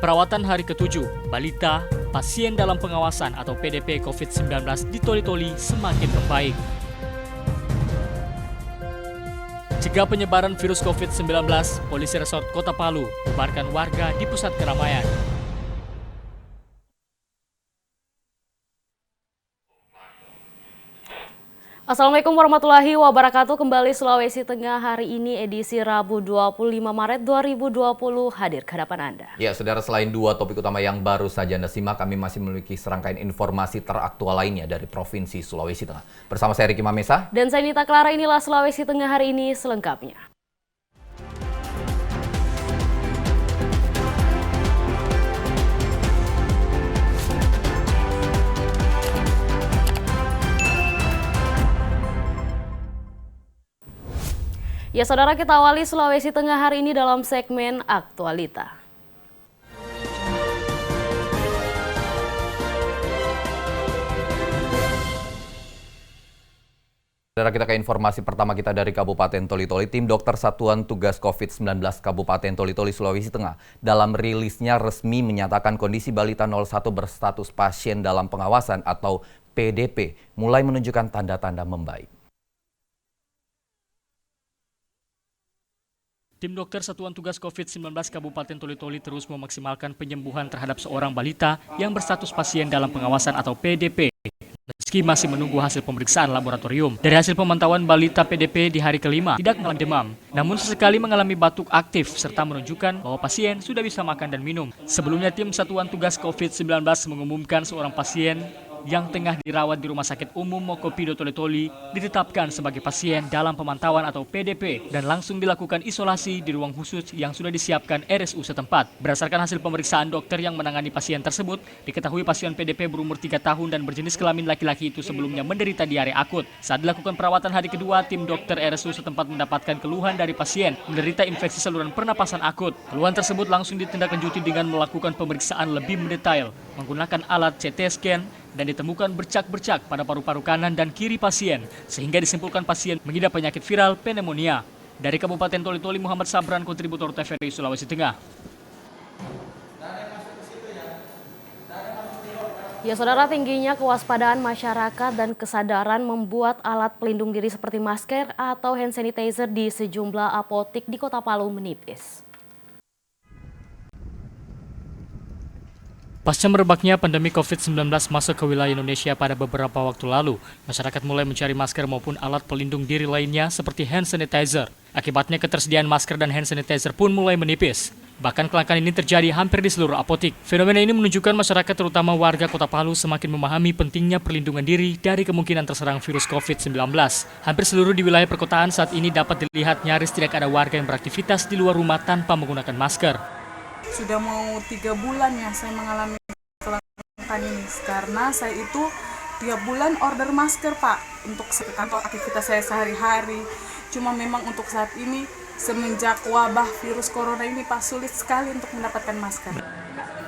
perawatan hari ke-7, balita, pasien dalam pengawasan atau PDP COVID-19 di Toli-Toli semakin membaik. Cegah penyebaran virus COVID-19, Polisi Resort Kota Palu bubarkan warga di pusat keramaian. Assalamualaikum warahmatullahi wabarakatuh. Kembali Sulawesi Tengah hari ini edisi Rabu 25 Maret 2020 hadir ke hadapan Anda. Ya, saudara, selain dua topik utama yang baru saja Anda simak, kami masih memiliki serangkaian informasi teraktual lainnya dari Provinsi Sulawesi Tengah. Bersama saya Ricky Mamesa. Dan saya Nita Clara, inilah Sulawesi Tengah hari ini selengkapnya. Ya saudara, kita awali Sulawesi Tengah hari ini dalam segmen Aktualita. Saudara, kita ke informasi pertama kita dari Kabupaten Toli-Toli. Tim Dokter Satuan Tugas COVID-19 Kabupaten Toli-Toli, Sulawesi Tengah dalam rilisnya resmi menyatakan kondisi balita 01 berstatus pasien dalam pengawasan atau PDP mulai menunjukkan tanda-tanda membaik. Tim Dokter Satuan Tugas COVID-19 Kabupaten Toli-Toli terus memaksimalkan penyembuhan terhadap seorang balita yang berstatus pasien dalam pengawasan atau PDP. Meski masih menunggu hasil pemeriksaan laboratorium. Dari hasil pemantauan balita PDP di hari kelima tidak mengalami demam, namun sesekali mengalami batuk aktif serta menunjukkan bahwa pasien sudah bisa makan dan minum. Sebelumnya tim Satuan Tugas COVID-19 mengumumkan seorang pasien yang tengah dirawat di Rumah Sakit Umum Mokopido Toli-Toli ditetapkan sebagai pasien dalam pemantauan atau PDP dan langsung dilakukan isolasi di ruang khusus yang sudah disiapkan RSU setempat. Berdasarkan hasil pemeriksaan dokter yang menangani pasien tersebut, diketahui pasien PDP berumur 3 tahun dan berjenis kelamin laki-laki itu sebelumnya menderita diare akut. Saat dilakukan perawatan hari kedua, tim dokter RSU setempat mendapatkan keluhan dari pasien menderita infeksi saluran pernapasan akut. Keluhan tersebut langsung ditindaklanjuti dengan melakukan pemeriksaan lebih mendetail menggunakan alat CT scan dan ditemukan bercak-bercak pada paru-paru kanan dan kiri pasien, sehingga disimpulkan pasien mengidap penyakit viral pneumonia. Dari Kabupaten Toli-Toli, Muhammad Sabran, kontributor TVRI Sulawesi Tengah. Ya saudara, tingginya kewaspadaan masyarakat dan kesadaran membuat alat pelindung diri seperti masker atau hand sanitizer di sejumlah apotik di Kota Palu menipis. Pasca merebaknya pandemi COVID-19 masuk ke wilayah Indonesia pada beberapa waktu lalu, masyarakat mulai mencari masker maupun alat pelindung diri lainnya seperti hand sanitizer. Akibatnya ketersediaan masker dan hand sanitizer pun mulai menipis. Bahkan kelangkaan ini terjadi hampir di seluruh apotik. Fenomena ini menunjukkan masyarakat terutama warga Kota Palu semakin memahami pentingnya perlindungan diri dari kemungkinan terserang virus COVID-19. Hampir seluruh di wilayah perkotaan saat ini dapat dilihat nyaris tidak ada warga yang beraktivitas di luar rumah tanpa menggunakan masker. Sudah mau 3 bulan ya saya mengalami kelangkaan ini, karena saya itu tiap bulan order masker Pak untuk aktivitas saya sehari-hari. Cuma memang untuk saat ini semenjak wabah virus corona ini Pak, sulit sekali untuk mendapatkan masker.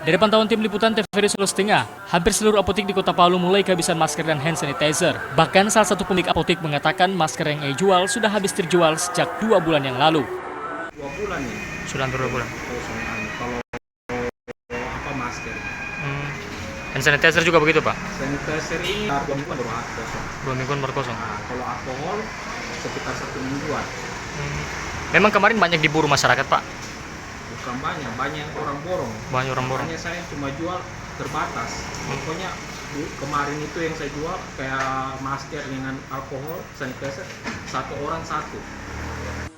Dari pantauan tim liputan TVRI Sulawesi Tengah, hampir seluruh apotik di Kota Palu mulai kehabisan masker dan hand sanitizer. Bahkan salah satu pemilik apotik mengatakan masker yang ia jual sudah habis terjual sejak 2 bulan yang lalu. 2 bulan ya? Sudah hampir 2 bulan. Kalau apa masker? Hand sanitizer juga begitu Pak? Sanitizer ini 2 mingguan baru kosong. 2 mingguan baru kosong. Nah, kalau alkohol sekitar 1 mingguan. Memang kemarin banyak diburu masyarakat Pak? Bukan banyak, banyak orang borong. Banyak orang borong. Makanya saya cuma jual terbatas. Pokoknya kemarin itu yang saya jual kayak masker dengan alkohol, sanitizer, 1 orang 1.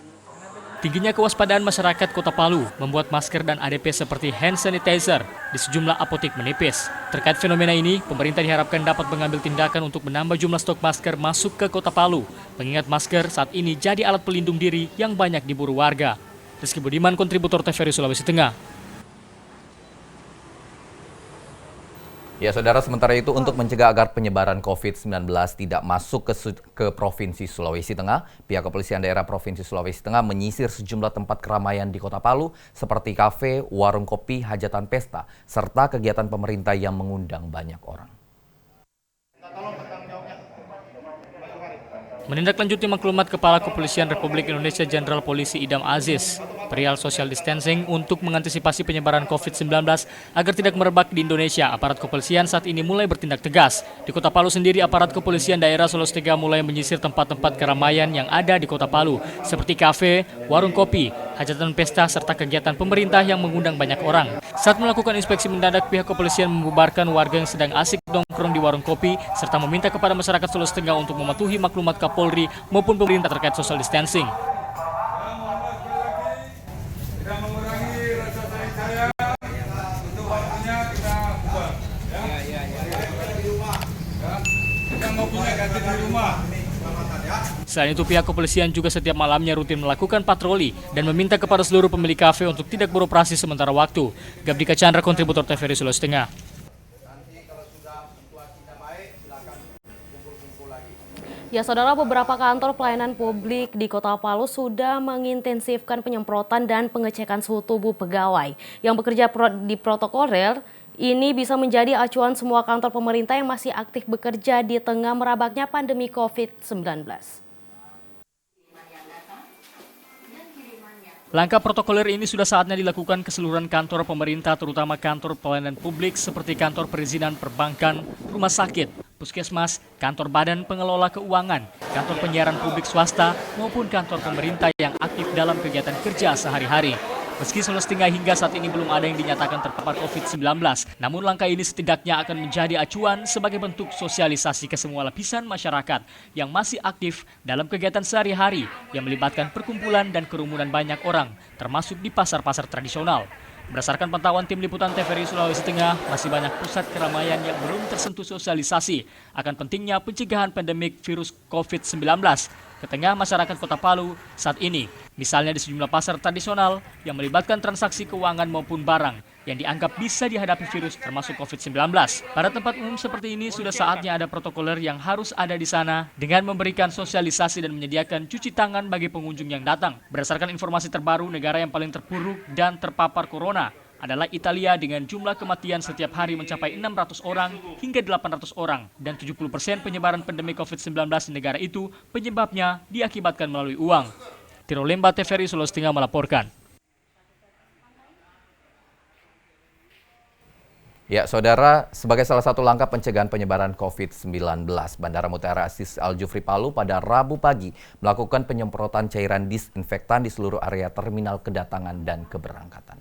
Tingginya kewaspadaan masyarakat Kota Palu membuat masker dan ADP seperti hand sanitizer di sejumlah apotik menipis. Terkait fenomena ini, pemerintah diharapkan dapat mengambil tindakan untuk menambah jumlah stok masker masuk ke Kota Palu, mengingat masker saat ini jadi alat pelindung diri yang banyak diburu warga. Rizky Budiman, kontributor TVRI Sulawesi Tengah. Ya saudara, sementara itu untuk mencegah agar penyebaran COVID-19 tidak masuk ke Provinsi Sulawesi Tengah, pihak kepolisian daerah Provinsi Sulawesi Tengah menyisir sejumlah tempat keramaian di Kota Palu seperti kafe, warung kopi, hajatan pesta, serta kegiatan pemerintah yang mengundang banyak orang. Menindaklanjuti maklumat Kepala Kepolisian Republik Indonesia Jenderal Polisi Idam Aziz, perihal social distancing untuk mengantisipasi penyebaran COVID-19 agar tidak merebak di Indonesia. Aparat kepolisian saat ini mulai bertindak tegas. Di Kota Palu sendiri, aparat kepolisian daerah Sulawesi Tengah mulai menyisir tempat-tempat keramaian yang ada di Kota Palu, seperti kafe, warung kopi, hajatan pesta, serta kegiatan pemerintah yang mengundang banyak orang. Saat melakukan inspeksi mendadak, pihak kepolisian membubarkan warga yang sedang asik nongkrong di warung kopi, serta meminta kepada masyarakat Sulawesi Tengah untuk mematuhi maklumat Kapolri maupun pemerintah terkait social distancing. Tidak mengurangi rasa sayang saya untuk waktunya kita bubar. Kita mau punya ganti di rumah. Selain itu, pihak kepolisian juga setiap malamnya rutin melakukan patroli dan meminta kepada seluruh pemilik kafe untuk tidak beroperasi sementara waktu. Gabdika Chandra, kontributor TVRI Sulawesi Tengah. Ya, saudara, beberapa kantor pelayanan publik di Kota Palu sudah mengintensifkan penyemprotan dan pengecekan suhu tubuh pegawai yang bekerja di protokoler. Ini bisa menjadi acuan semua kantor pemerintah yang masih aktif bekerja di tengah merebaknya pandemi COVID-19. Langkah protokoler ini sudah saatnya dilakukan keseluruhan kantor pemerintah, terutama kantor pelayanan publik seperti kantor perizinan perbankan, rumah sakit, puskesmas, kantor badan pengelola keuangan, kantor penyiaran publik swasta, maupun kantor pemerintah yang aktif dalam kegiatan kerja sehari-hari. Meski Sulawesi Tengah hingga saat ini belum ada yang dinyatakan terpapar COVID-19, namun langkah ini setidaknya akan menjadi acuan sebagai bentuk sosialisasi ke semua lapisan masyarakat yang masih aktif dalam kegiatan sehari-hari yang melibatkan perkumpulan dan kerumunan banyak orang, termasuk di pasar-pasar tradisional. Berdasarkan pantauan tim liputan TVRI Sulawesi Tengah, masih banyak pusat keramaian yang belum tersentuh sosialisasi akan pentingnya pencegahan pandemik virus COVID-19 ke tengah masyarakat Kota Palu saat ini. Misalnya di sejumlah pasar tradisional yang melibatkan transaksi keuangan maupun barang yang dianggap bisa dihadapi virus termasuk COVID-19. Pada tempat umum seperti ini sudah saatnya ada protokoler yang harus ada di sana dengan memberikan sosialisasi dan menyediakan cuci tangan bagi pengunjung yang datang. Berdasarkan informasi terbaru, negara yang paling terpuruk dan terpapar corona adalah Italia dengan jumlah kematian setiap hari mencapai 600 orang hingga 800 orang dan 70% penyebaran pandemi COVID-19 di negara itu penyebabnya diakibatkan melalui uang. Tiro Lemba, TVRI Sulawesi Tengah melaporkan. Ya, saudara, sebagai salah satu langkah pencegahan penyebaran COVID-19, Bandara Mutiara Sis Al-Jufri Palu pada Rabu pagi melakukan penyemprotan cairan disinfektan di seluruh area terminal kedatangan dan keberangkatan.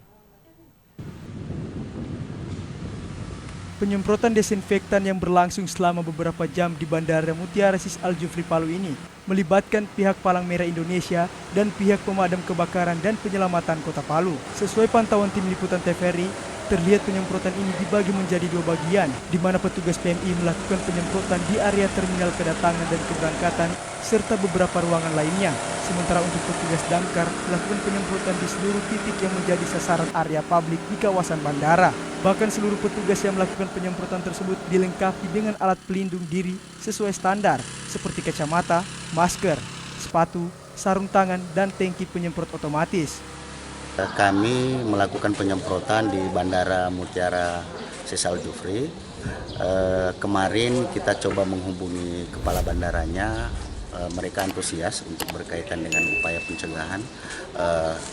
Penyemprotan desinfektan yang berlangsung selama beberapa jam di Bandara Mutiara Sis Al-Jufri Palu ini melibatkan pihak Palang Merah Indonesia dan pihak pemadam kebakaran dan penyelamatan Kota Palu. Sesuai pantauan tim liputan TVRI, terlihat penyemprotan ini dibagi menjadi dua bagian, di mana petugas PMI melakukan penyemprotan di area terminal kedatangan dan keberangkatan serta beberapa ruangan lainnya. Sementara untuk petugas damkar melakukan penyemprotan di seluruh titik yang menjadi sasaran area publik di kawasan bandara. Bahkan seluruh petugas yang melakukan penyemprotan tersebut dilengkapi dengan alat pelindung diri sesuai standar seperti kacamata, masker, sepatu, sarung tangan, dan tangki penyemprot otomatis. Kami melakukan penyemprotan di Bandara Mutiara Sis Al-Jufri. Kemarin kita coba menghubungi kepala bandaranya. Mereka antusias untuk berkaitan dengan upaya pencegahan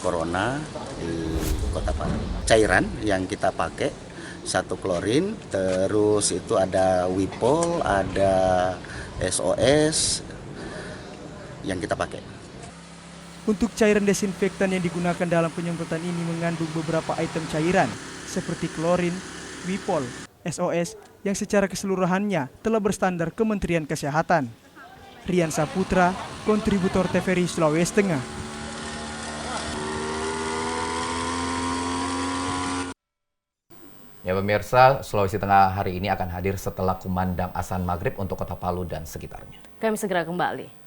corona di Kota Palu. Cairan yang kita pakai 1 klorin, terus itu ada Wipol, ada SOS yang kita pakai. Untuk cairan desinfektan yang digunakan dalam penyemprotan ini mengandung beberapa item cairan seperti klorin, Wipol, SOS yang secara keseluruhannya telah berstandar Kementerian Kesehatan. Rian Saputra, kontributor TVRI Sulawesi Tengah. Ya pemirsa, Sulawesi Tengah hari ini akan hadir setelah kumandang azan maghrib untuk Kota Palu dan sekitarnya. Kami segera kembali.